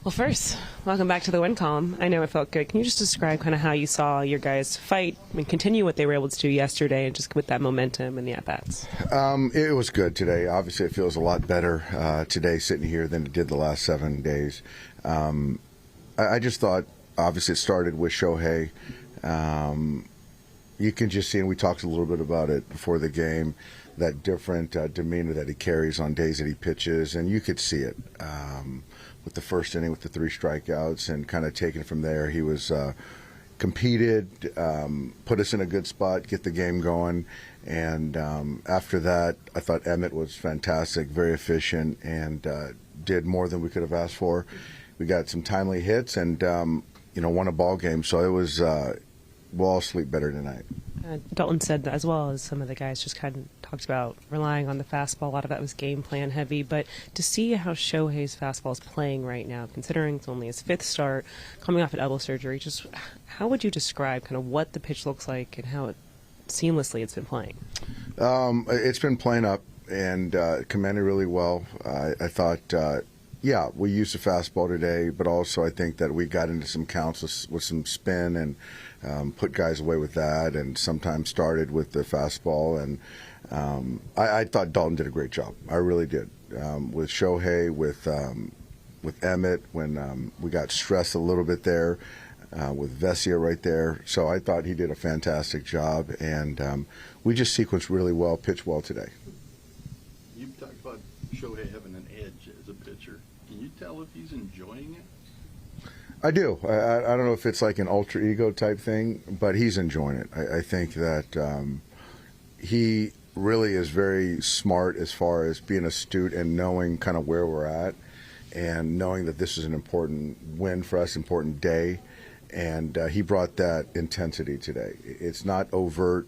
Well, first, welcome back to the win column. I know it felt good. Can you just describe kind of how you saw your guys fight and continue what they were able to do yesterday, and just with that momentum and the at-bats? It was good today. Obviously, it feels a lot better today sitting here than it did the last 7 days. I just thought, obviously, it started with Shohei. You can just see, and we talked a little bit about it before the game, that different demeanor that he carries on days that he pitches, and you could see it with the first inning with the 3 strikeouts, and kind of taking it from there. He was competed, put us in a good spot, get the game going, and after that, I thought Emmet was fantastic, very efficient, and did more than we could have asked for. We got some timely hits, and won a ball game. So it was. We'll all sleep better tonight. Dalton said that, as well as some of the guys just kind of talked about relying on the fastball. A lot of that was game plan heavy, but to see how Shohei's fastball is playing right now, considering it's only his 5th start, coming off an elbow surgery, just how would you describe kind of what the pitch looks like and how seamlessly it's been playing? It's been playing up and commanded really well. I thought, we used the fastball today, but also I think that we got into some counts with some spin and put guys away with that, and sometimes started with the fastball. And I thought Dalton did a great job. I really did. With Shohei, with Emmet, when we got stressed a little bit there, with Vesia right there. So I thought he did a fantastic job, and we just sequenced really well, pitched well today. You talked about Shohei having an edge as a pitcher. Can you tell if he's enjoying it? I do. I don't know if it's like an alter ego type thing, but he's enjoying it. I think that he really is very smart as far as being astute and knowing kind of where we're at, and knowing that this is an important win for us, important day, and he brought that intensity today. It's not overt,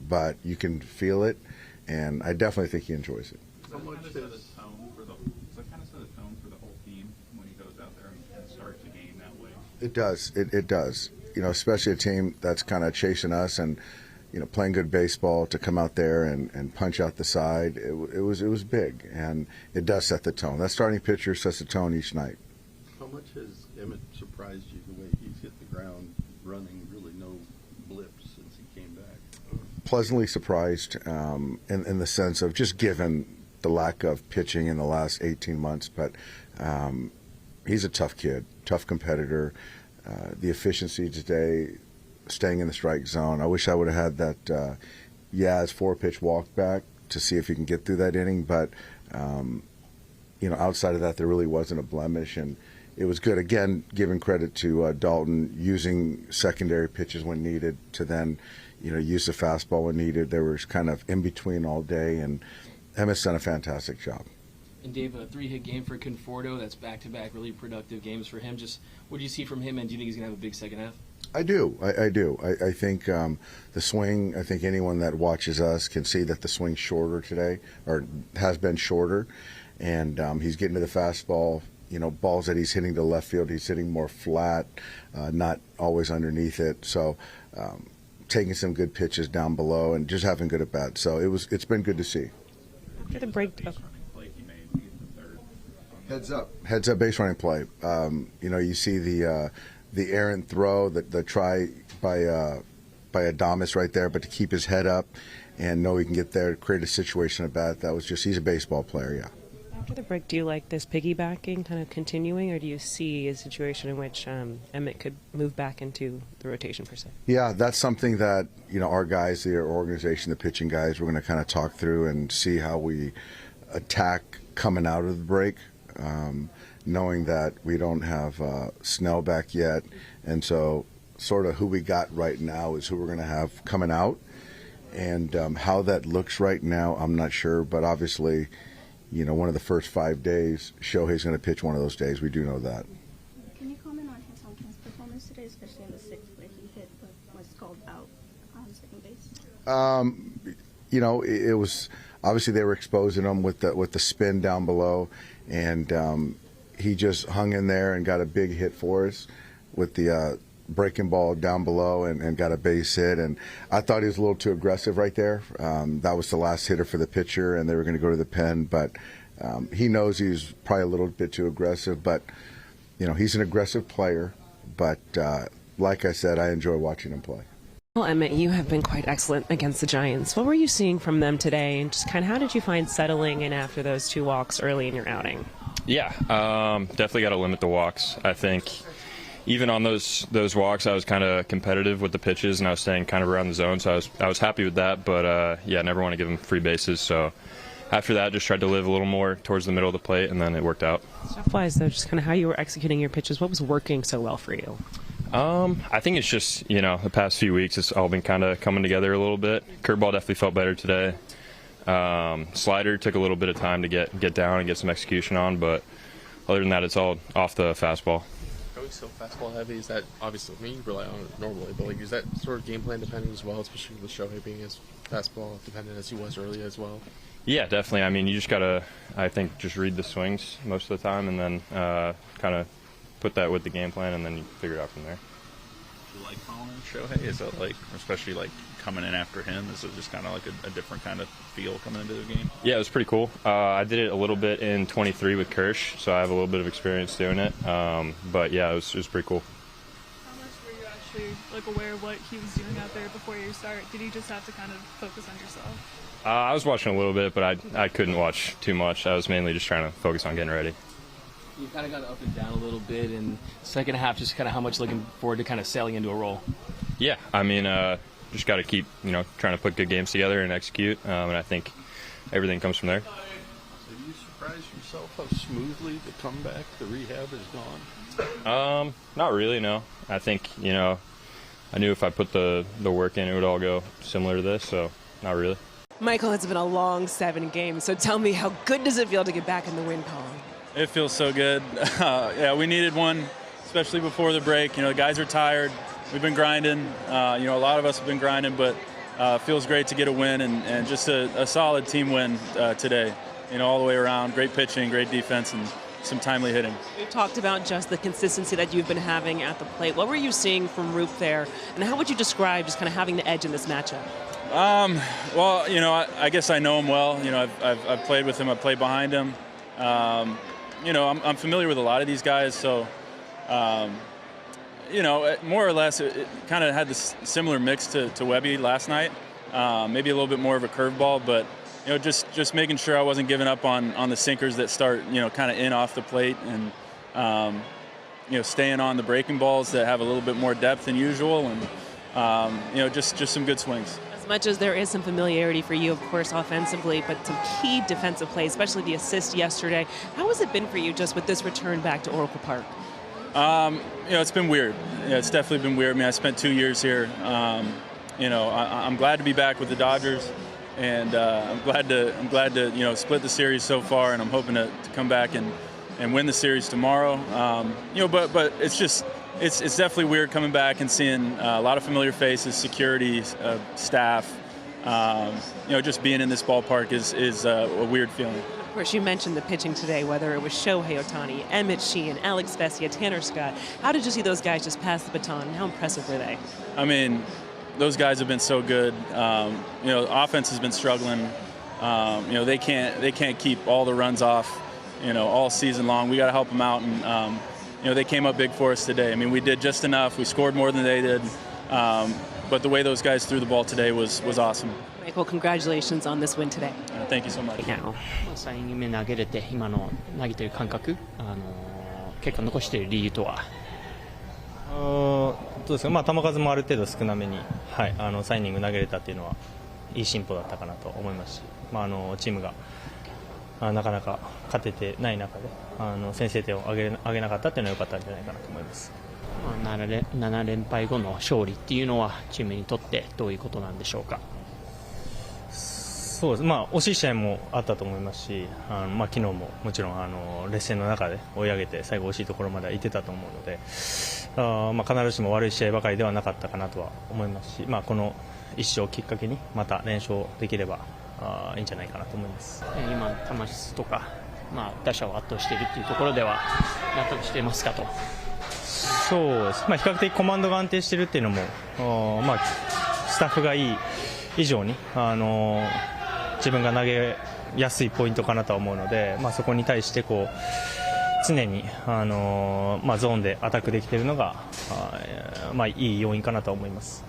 but you can feel it, and I definitely think he enjoys it. Does that kind of set a tone for the whole team when he goes out there and starts the game that way? It does. It does. Especially a team that's kind of chasing us and, playing good baseball, to come out there and punch out the side. It was big, and it does set the tone. That starting pitcher sets the tone each night. How much has Emmet surprised you the way he's hit the ground running, really no blips since he came back? Pleasantly surprised in the sense of just given the lack of pitching in the last 18 months, but he's a tough kid, tough competitor. The efficiency today, staying in the strike zone. I wish I would have had that Yaz 4-pitch walk back to see if he can get through that inning, but outside of that, there really wasn't a blemish, and it was good. Again, giving credit to Dalton, using secondary pitches when needed to then use the fastball when needed. There was kind of in between all day, and Emmett's done a fantastic job. And Dave, a 3-hit game for Conforto. That's back-to-back really productive games for him. Just what do you see from him, and do you think he's going to have a big second half? I do. I do. I think the swing, I think anyone that watches us can see that the swing's shorter today, or has been shorter, and he's getting to the fastball. Balls that he's hitting to left field, he's hitting more flat, not always underneath it. So taking some good pitches down below and just having good at-bats. So it's been good to see. After the break, Heads up base running play. You see the errant throw, the try by Adames right there, but to keep his head up and know he can get there to create a situation at bat. That was just, he's a baseball player, yeah. After the break, do you like this piggybacking kind of continuing, or do you see a situation in which Emmet could move back into the rotation per se? Yeah, that's something that our guys, the organization, the pitching guys, we're going to kind of talk through and see how we attack coming out of the break, knowing that we don't have Snell back yet, and so sort of who we got right now is who we're going to have coming out, and how that looks right now, I'm not sure, but obviously, one of the first 5 days, Shohei's going to pitch one of those days. We do know that. Can you comment on his performance today, especially in the 6th where he hit but was called out on second base? It was obviously they were exposing him with the spin down below, and he just hung in there and got a big hit for us with the breaking ball down below and got a base hit. And I thought he was a little too aggressive right there. That was the last hitter for the pitcher, and they were going to go to the pen. But he knows he's probably a little bit too aggressive. But he's an aggressive player, but like I said, I enjoy watching him play. Well, Emmett, you have been quite excellent against the Giants. What were you seeing from them today, and just kind of how did you find settling in after those 2 walks early in your outing? Yeah, definitely got to limit the walks. I think even on those walks, I was kind of competitive with the pitches, and I was staying kind of around the zone, so I was happy with that. But yeah, never want to give them free bases. So after that, just tried to live a little more towards the middle of the plate, and then it worked out. Stuff-wise, though, just kind of how you were executing your pitches. What was working so well for you? I think it's just, the past few weeks it's all been kind of coming together a little bit. Curveball definitely felt better today. Slider took a little bit of time to get down and get some execution on, but other than that, it's all off the fastball. Going so fastball heavy, is that obviously, you rely on it normally, but is that sort of game plan dependent as well, especially with Shohei being as fastball dependent as he was early as well? Yeah, definitely. You just got to, I think, just read the swings most of the time and then kind of put that with the game plan, and then you figure it out from there. Do you like following Shohei? Is it especially coming in after him, is it just kind of a different kind of feel coming into the game? Yeah, it was pretty cool. I did it a little bit in 23 with Kirsch, so I have a little bit of experience doing it. But yeah, it was pretty cool. How much were you actually aware of what he was doing out there before your start? Did you just have to kind of focus on yourself? I was watching a little bit, but I couldn't watch too much. I was mainly just trying to focus on getting ready. You kind of got up and down a little bit, and second half, just kind of how much looking forward to kind of sailing into a role? Yeah, just got to keep, trying to put good games together and execute, and I think everything comes from there. So you surprised yourself how smoothly the comeback, the rehab has gone? Not really, no. I think, I knew if I put the work in, it would all go similar to this, so not really. Michael, it's been a long 7 games, so tell me, how good does it feel to get back in the win column? It feels so good. Yeah, we needed one, especially before the break. The guys are tired. We've been grinding. A lot of us have been grinding, but it feels great to get a win and just a solid team win today. All the way around. Great pitching, great defense, and some timely hitting. We've talked about just the consistency that you've been having at the plate. What were you seeing from Roop there, and how would you describe just kind of having the edge in this matchup? Well, I guess I know him well. I've played with him. I've played behind him. I'm familiar with a lot of these guys, so more or less it kind of had this similar mix to Webby last night. Maybe a little bit more of a curveball, but just making sure I wasn't giving up on the sinkers that start kind of in off the plate, and staying on the breaking balls that have a little bit more depth than usual, and just some good swings. As much as there is some familiarity for you, of course, offensively, but some key defensive plays, especially the assist yesterday. How has it been for you just with this return back to Oracle Park? It's been weird. It's definitely been weird. I spent 2 years here. I'm glad to be back with the Dodgers, and I'm glad to split the series so far, and I'm hoping to come back and win the series tomorrow. But it's definitely weird coming back and seeing a lot of familiar faces, security, staff. Just being in this ballpark is a weird feeling. Of course, you mentioned the pitching today, whether it was Shohei Ohtani, Emmet Sheehan, Alex Vesia, Tanner Scott. How did you see those guys just pass the baton? How impressive were they? Those guys have been so good. Offense has been struggling. They can't keep all the runs off, all season long. We got to help them out, and they came up big for us today. We did just enough. We scored more than they did, but the way those guys threw the ball today was awesome. Michael, congratulations on this win today. Thank you so much. 3イニング目投げれて今の投げてる感覚、結果残している理由とは。どうですか、球数もある程度少なめに、3イニング投げれたっていうのはいい進歩だったかなと思いますし、チームがなかなか勝ててない中で先制点を挙げなかったっていうのは良かったんじゃないかなと思います。7連敗後の勝利っていうのはチームにとってどういうことなんでしょうか。そうです、惜しい試合もあったと思いますし、昨日ももちろん劣勢の中で追い上げて最後惜しいところまで行ってたと思うので、必ずしも悪い試合ばかりではなかったかなとは思いますし、この1勝をきっかけにまた連勝できればいいんじゃないかなと思います。今球質とか、打者を圧倒しているというところでは納得していますかと。そうです、比較的コマンドが安定しているっていうのも、スタッフがいい以上に自分が投げやすいポイントかなとは思うので、そこに対して常に、ゾーンでアタックできているのがいい要因かなと思います。